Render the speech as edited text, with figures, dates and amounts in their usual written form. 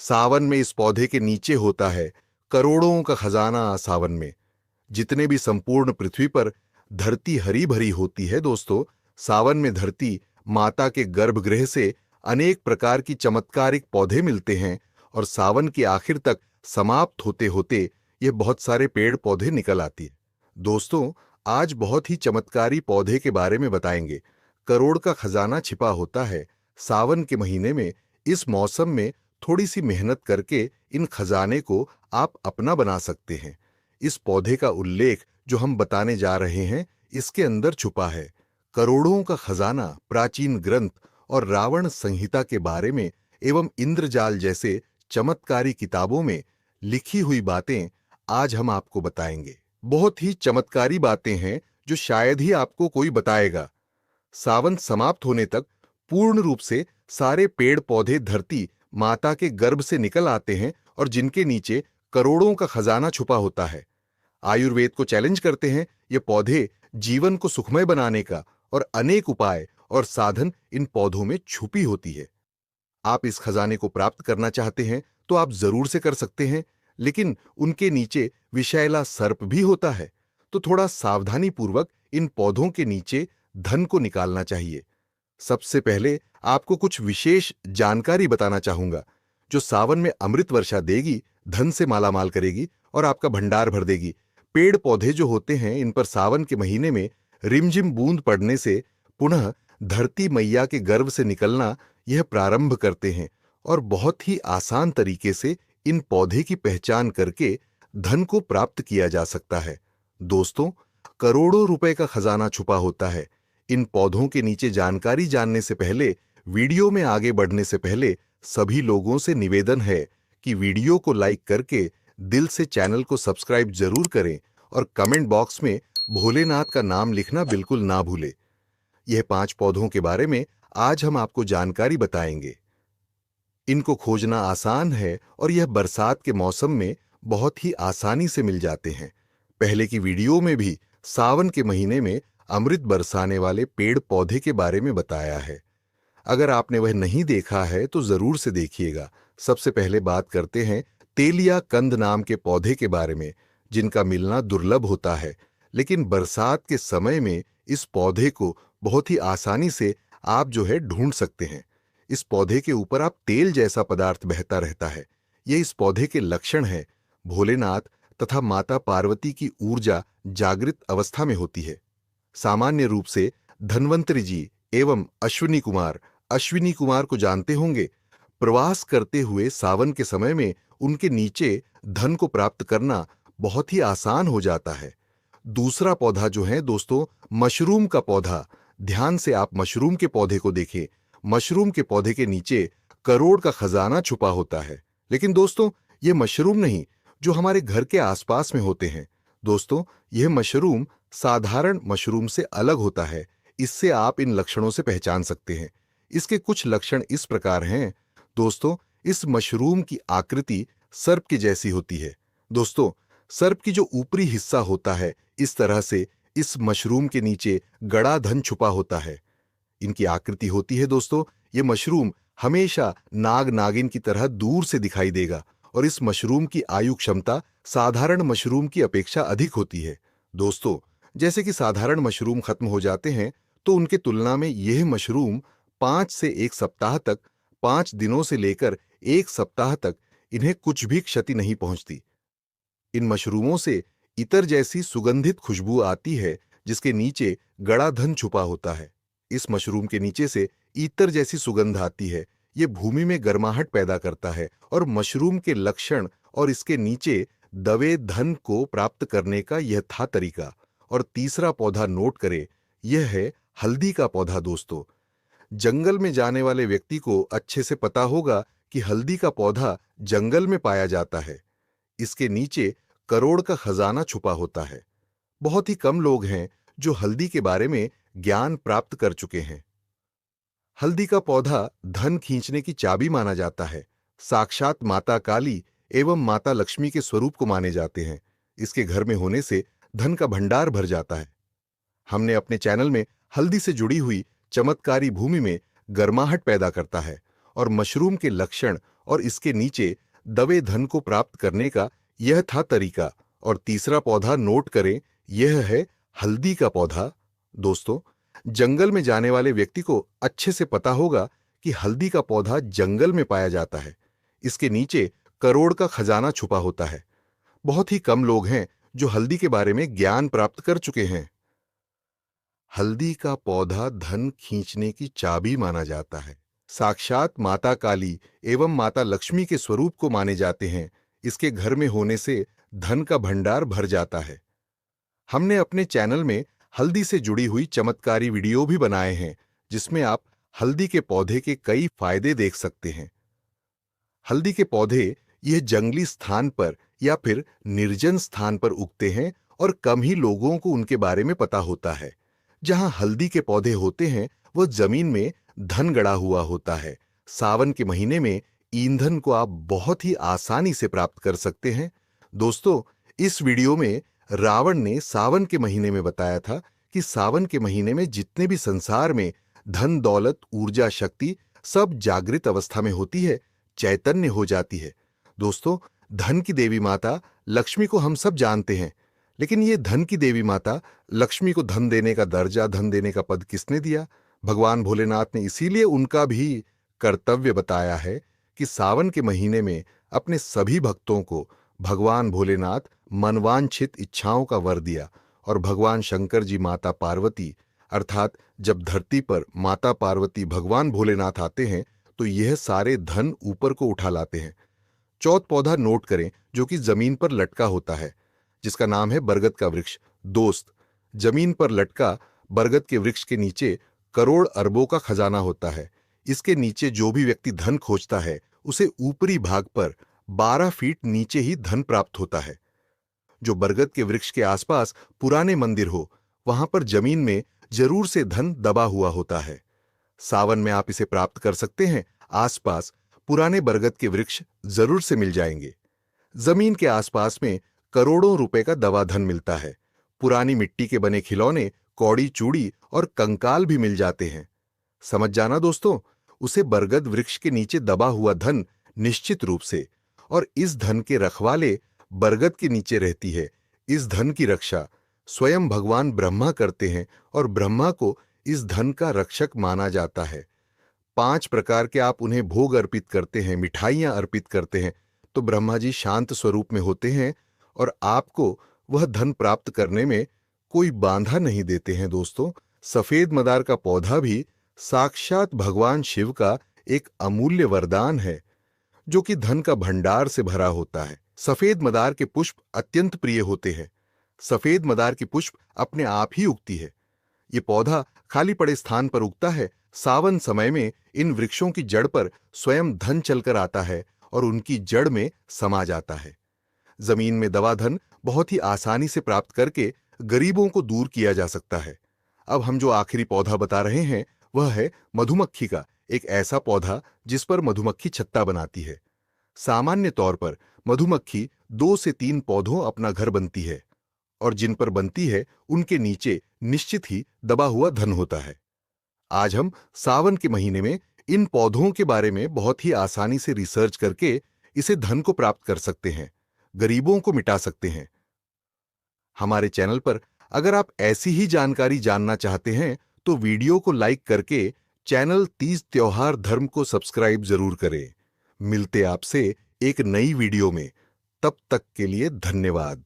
सावन में इस पौधे के नीचे होता है करोड़ों का खजाना। सावन में जितने भी संपूर्ण पृथ्वी पर धरती हरी भरी होती है दोस्तों, सावन में धरती माता के गर्भगृह से अनेक प्रकार की चमत्कारिक पौधे मिलते हैं और सावन के आखिर तक समाप्त होते होते ये बहुत सारे पेड़ पौधे निकल आती है। दोस्तों, आज बहुत ही चमत्कारी पौधे के बारे में बताएंगे। करोड़ का खजाना छिपा होता है सावन के महीने में। इस मौसम में थोड़ी सी मेहनत करके इन खजाने को आप अपना बना सकते हैं। इस पौधे का उल्लेख जो हम बताने जा रहे हैं, इसके अंदर छुपा है करोड़ों का खजाना। प्राचीन ग्रंथ और रावण संहिता के बारे में एवं इंद्रजाल जैसे चमत्कारी किताबों में लिखी हुई बातें आज हम आपको बताएंगे। बहुत ही चमत्कारी बातें हैं जो शायद ही आपको कोई बताएगा। सावन समाप्त होने तक पूर्ण रूप से सारे पेड़ पौधे धरती माता के गर्भ से निकल आते हैं और जिनके नीचे करोड़ों का खजाना छुपा होता है। आयुर्वेद को चैलेंज करते हैं ये पौधे जीवन को सुखमय बनाने का, और अनेक उपाय और साधन इन पौधों में छुपी होती है। आप इस खजाने को प्राप्त करना चाहते हैं तो आप जरूर से कर सकते हैं, लेकिन उनके नीचे विषैला सर्प भी होता है, तो थोड़ा सावधानी पूर्वक इन पौधों के नीचे धन को निकालना चाहिए। सबसे पहले आपको कुछ विशेष जानकारी बताना चाहूंगा जो सावन में अमृत वर्षा देगी, धन से मालामाल करेगी और आपका भंडार भर देगी। पेड़ पौधे जो होते हैं, इन पर सावन के महीने में रिमझिम बूंद पड़ने से पुनः धरती मैया के गर्भ से निकलना यह प्रारंभ करते हैं और बहुत ही आसान तरीके से इन पौधे की पहचान करके धन को प्राप्त किया जा सकता है। दोस्तों, करोड़ों रुपए का खजाना छुपा होता है। इन पौधों के नीचे जानकारी जानने से पहले, वीडियो में आगे बढ़ने से पहले सभी लोगों से निवेदन है कि वीडियो को लाइक करके दिल से चैनल को सब्सक्राइब जरूर करें और कमेंट बॉक्स में भोलेनाथ का नाम लिखना बिल्कुल ना भूलें। यह 5 पौधों के बारे में आज हम आपको जानकारी बताएंगे। इनको खोजना आसान है और यह बरसात के मौसम में बहुत ही आसानी से मिल जाते हैं। पहले की वीडियो में भी सावन के महीने में अमृत बरसाने वाले पेड़ पौधे के बारे में बताया है। अगर आपने वह नहीं देखा है तो जरूर से देखिएगा। सबसे पहले बात करते हैं तेलिया कंद नाम के पौधे के बारे में, जिनका मिलना दुर्लभ होता है, लेकिन बरसात के समय में इस पौधे को बहुत ही आसानी से आप ढूंढ सकते हैं। इस पौधे के ऊपर आप तेल जैसा पदार्थ बहता रहता है। ये इस पौधे के लक्षण है। भोलेनाथ तथा माता पार्वती की ऊर्जा जागृत अवस्था में होती है। सामान्य रूप से धन्वंतरी जी एवं अश्विनी कुमार को जानते होंगे। प्रवास करते हुए सावन के समय में उनके नीचे धन को प्राप्त करना बहुत ही आसान हो जाता है। दूसरा पौधा जो है दोस्तों, मशरूम का पौधा। ध्यान से आप मशरूम के पौधे को देखें। मशरूम के पौधे के नीचे करोड़ का खजाना छुपा होता है। लेकिन दोस्तों, ये मशरूम नहीं जो हमारे घर के आसपास में होते हैं। दोस्तों, यह मशरूम साधारण मशरूम से अलग होता है। इससे आप इन लक्षणों से पहचान सकते हैं। इसके कुछ लक्षण इस प्रकार हैं। दोस्तों, इस मशरूम की आकृति सर्प की जैसी होती है। दोस्तों, सर्प की जो ऊपरी हिस्सा होता है, इस तरह से इस मशरूम के नीचे गड़ा धन छुपा होता है। इनकी आकृति होती है दोस्तों, ये मशरूम हमेशा नाग नागिन की तरह दूर से दिखाई देगा और इस मशरूम की आयु क्षमता साधारण मशरूम की अपेक्षा अधिक होती है। दोस्तों, जैसे कि साधारण मशरूम खत्म हो जाते हैं तो उनके तुलना में यह मशरूम 5 से 1 सप्ताह तक, 5 दिनों से लेकर 1 सप्ताह तक इन्हें कुछ भी क्षति नहीं पहुंचती। इन मशरूमों से इतर जैसी सुगंधित खुशबू आती है जिसके नीचे गड़ा धन छुपा होता है। इस मशरूम के नीचे से इतर जैसी सुगंध आती है। ये भूमि में गर्माहट पैदा करता है और मशरूम के लक्षण और इसके नीचे दबे धन को प्राप्त करने का यह था तरीका। और तीसरा पौधा नोट करें, यह है हल्दी का पौधा। दोस्तों, जंगल में जाने वाले व्यक्ति को अच्छे से पता होगा कि हल्दी का पौधा जंगल में पाया जाता है। इसके नीचे करोड़ का खजाना छुपा होता है। बहुत ही कम लोग हैं जो हल्दी के बारे में ज्ञान प्राप्त कर चुके हैं। हल्दी का पौधा धन खींचने की चाबी माना जाता है। साक्षात माता काली एवं माता लक्ष्मी के स्वरूप को माने जाते हैं। इसके घर में होने से धन का भंडार भर जाता है। हमने अपने चैनल में हल्दी से जुड़ी हुई चमत्कारी भूमि में गर्माहट पैदा करता है और मशरूम के लक्षण और इसके नीचे दबे धन को प्राप्त करने का यह था तरीका। और तीसरा पौधा नोट करें, यह है हल्दी का पौधा। दोस्तों, जंगल में जाने वाले व्यक्ति को अच्छे से पता होगा कि हल्दी का पौधा जंगल में पाया जाता है। इसके नीचे करोड़ का खजाना छुपा होता है। बहुत ही कम लोग हैं जो हल्दी के बारे में ज्ञान प्राप्त कर चुके हैं। हल्दी का पौधा धन खींचने की चाबी माना जाता है। साक्षात माता काली एवं माता लक्ष्मी के स्वरूप को माने जाते हैं। इसके घर में होने से धन का भंडार भर जाता है। हमने अपने चैनल में हल्दी से जुड़ी हुई चमत्कारी वीडियो भी बनाए हैं, जिसमें आप हल्दी के पौधे के कई फायदे देख सकते हैं। हल्दी के पौधे यह जंगली स्थान पर या फिर निर्जन स्थान पर उगते हैं और कम ही लोगों को उनके बारे में पता होता है। जहां हल्दी के पौधे होते हैं वह जमीन में धन गड़ा हुआ होता है। सावन के महीने में ईंधन को आप बहुत ही आसानी से प्राप्त कर सकते हैं। दोस्तों, इस वीडियो में रावण ने सावन के महीने में बताया था कि सावन के महीने में जितने भी संसार में धन, दौलत, ऊर्जा, शक्ति सब जागृत अवस्था में होती है, चैतन्य हो जाती है। दोस्तों, धन की देवी माता लक्ष्मी को हम सब जानते हैं, लेकिन ये धन की देवी माता लक्ष्मी को धन देने का दर्जा, धन देने का पद किसने दिया? भगवान भोलेनाथ ने। इसीलिए उनका भी कर्तव्य बताया है कि सावन के महीने में अपने सभी भक्तों को भगवान भोलेनाथ मनवांछित इच्छाओं का वर दिया। और भगवान शंकर जी, माता पार्वती, अर्थात जब धरती पर माता पार्वती भगवान भोलेनाथ आते हैं तो यह सारे धन ऊपर को उठा लाते हैं। चौथ पौधा नोट करें, जो कि जमीन पर लटका होता है, जिसका नाम है बरगद का वृक्ष। दोस्त, जमीन पर लटका बरगद के वृक्ष के नीचे करोड़ अरबों का खजाना होता है। इसके नीचे जो भी व्यक्ति धन खोजता है उसे ऊपरी भाग पर 12 फीट नीचे ही धन प्राप्त होता है। जो बरगद के वृक्ष के आसपास पुराने मंदिर हो, वहां पर जमीन में जरूर से धन दबा हुआ होता है। सावन में आप इसे प्राप्त कर सकते हैं। आसपास पुराने बरगद के वृक्ष जरूर से मिल जाएंगे। जमीन के आसपास में करोड़ों रुपए का दबा धन मिलता है। पुरानी मिट्टी के बने खिलौने, कौड़ी, चूड़ी और कंकाल भी मिल जाते हैं। समझ जाना दोस्तों, उसे बरगद वृक्ष के नीचे दबा हुआ धन निश्चित रूप से, और इस धन के रखवाले बरगद के नीचे रहती है। इस धन की रक्षा स्वयं भगवान ब्रह्मा करते हैं और ब्रह्मा को इस धन का रक्षक माना जाता है। 5 प्रकार के आप उन्हें भोग अर्पित करते हैं, मिठाइयां अर्पित करते हैं, तो ब्रह्मा जी शांत स्वरूप में होते हैं और आपको वह धन प्राप्त करने में कोई बाधा नहीं देते हैं। दोस्तों, सफेद मदार का पौधा भी साक्षात भगवान शिव का एक अमूल्य वरदान है, जो कि धन का भंडार से भरा होता है। सफेद मदार के पुष्प अत्यंत प्रिय होते हैं। सफेद मदार की पुष्प अपने आप ही उगती है। ये पौधा खाली पड़े स्थान पर उगता है। सावन समय में इन वृक्षों की जड़ पर स्वयं धन चलकर आता है और उनकी जड़ में समा जाता है। जमीन में दबा धन बहुत ही आसानी से प्राप्त करके गरीबों को दूर किया जा सकता है। अब हम जो आखिरी पौधा बता रहे हैं वह है मधुमक्खी का एक ऐसा पौधा जिस पर मधुमक्खी छत्ता बनाती है। सामान्य तौर पर मधुमक्खी 2 से 3 पौधों अपना घर बनती है और जिन पर बनती है उनके नीचे निश्चित ही दबा हुआ धन होता है। आज हम सावन के महीने में इन पौधों के बारे में बहुत ही आसानी से रिसर्च करके इसे धन को प्राप्त कर सकते हैं, गरीबों को मिटा सकते हैं। हमारे चैनल पर अगर आप ऐसी ही जानकारी जानना चाहते हैं तो वीडियो को लाइक करके चैनल तीज त्योहार धर्म को सब्सक्राइब जरूर करें। मिलते आपसे एक नई वीडियो में। तब तक के लिए धन्यवाद।